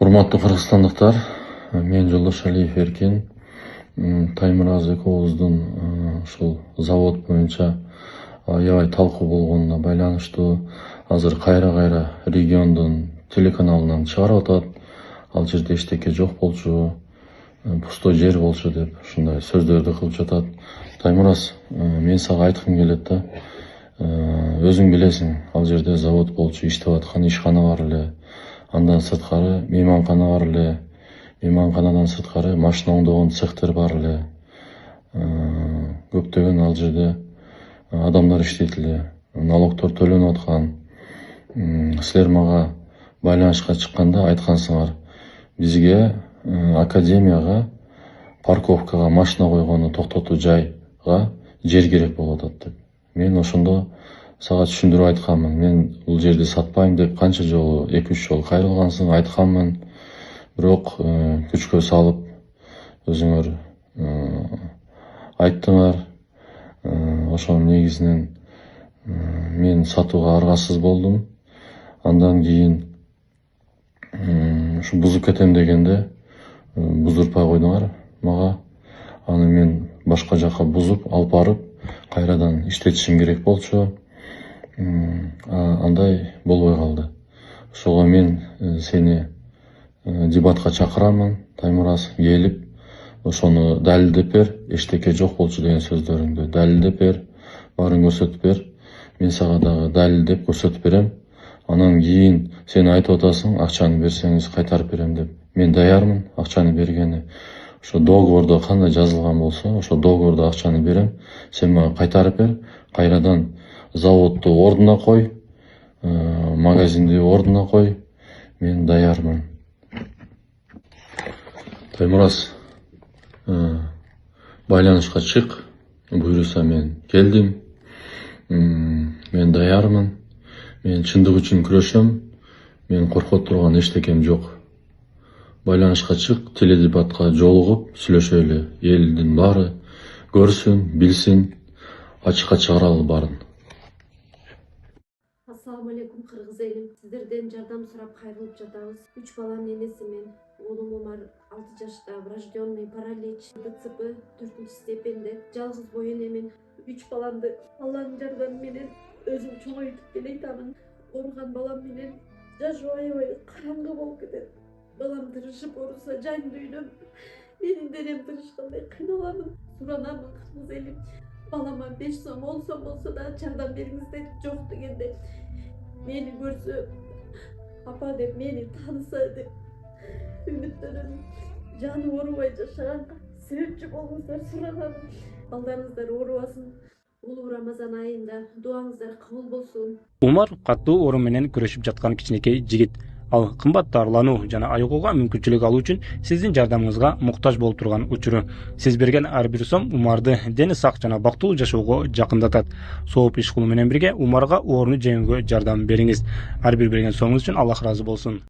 Урматтуу кыргызстандыктар, мен Жолдош Алиев Эркин. Таймураз экөөбүздүн ушул завод боюнча аябай талкуу болгонуна байланыштуу азыр кайра региондун телеканалынан чыгарып атат. Ал жерде эчтеке жок болчу, пустой жер болчу деп ушундай сөздөрдү кылып жатат. Таймураз, мен сага айткым келет да, өзүң билесиң, ал жерде завод болчу, иштеп аткан ишкана бар эле. Андан сырткары мейманкана бар эле. Мейманканадан сырткары машина оңдогон цехтер бар эле. Көптөгөн ал жерде адамдар иштейт эле. Налогдор төлөнүп аткан. Силер мага байланышка чыкканда айткансыңар, бизге академияга, парковкага машина койгону токтотуу жайга жер керек болуп атат деп. Мен ошондо сага түшүндүрүп айтканмын. Мен бул жерди сатпайм деп канча жолу, 2-3 жолу кайрылгансың, айтканмын. Бирок күчкө салып өзүңөр айттыңар. Ошонун негизинен мен сатууга аргасыз болдум. Андан кийин ушу бузуп кетем дегенде буздуртпай койдуңар мага. Аны мен башка жака бузуп алып барып кайрадан иштетишим керек болчу. Андай болбой калды. Ошого мен сени дебатка чакырамын. Таймураз, келип ошону далилдеп бер. Эчтеке жок болчу деген сөздөрүңдү далилдеп бер. Баарын көрсөтүп бер. Мен сага дагы далилдеп көрсөтүп берем. Анан кийин сен айтып атасың, акчаны берсеңиз кайтарып берем деп. Мен даярмын акчаны бергени. Ошо договордо кандай жазылган болсо, ошо договордо акчаны берем. Сен мага кайтарып бер. Кайрадан заводду ордуна кой, магазинди ордуна кой. Мен даярмын. Таймураз, байланышка чык. Буйруса мен келдим. Мен даярмын. Мен чындык үчүн күрөшөм. Мен коркот турган эчтекем жок. Байланышка чык, теледебатка жолугуп сүйлөшөлү. Элдин баары көрсүн, билсин, ачыкка чыгаралы баарын. Ассаламу алейкум кыргыз элим. Сиздерден жардам сурап кайрылып жатабыз. 3 баланын энесимин. Уулум Умар 6 жашта, врожденный паралич, ДЦП 4 степенде. Жалгыз бой энемин. 3 баламды Алланын жардамы менен өзүм чоңойтуп келе атамын. Ооруган балам менен жашоо аябай караңгы болуп кетет. Балам тырышып ооруса жан дүйнөм, менин денем тырышкандай кыйналамын. Суранамын кыргыз элим. Балама 5 сом, 10 сом болсо да жардам бериңиздер. Жок дегенде мени көрсө, апа деп мени тааныса деп үмүттөнөм. Жаны оорубай жашаганга себепчи болуңуздар суранамын. Балдарыңыздар оорубасын. Улуу Рамазан айында дуаңыздар кабыл болсун. Умар каттуу оору менен күрөшүп жаткан кичинекей жигит. Ал кымбат дарылануу жана айыгууга мүмкүнчүлүк алуу үчүн сиздин жардамыңызга муктаж болуп турган учуру. Сиз берген ар бир сом Умарды дени сак жана бактылуу жашоого жакындатат. Сооп иш кылуу менен бирге Умарга ооруну жеңүүгө жардам бериңиз. Ар бир берген сомуңуз үчүн Аллах ыраазы болсун.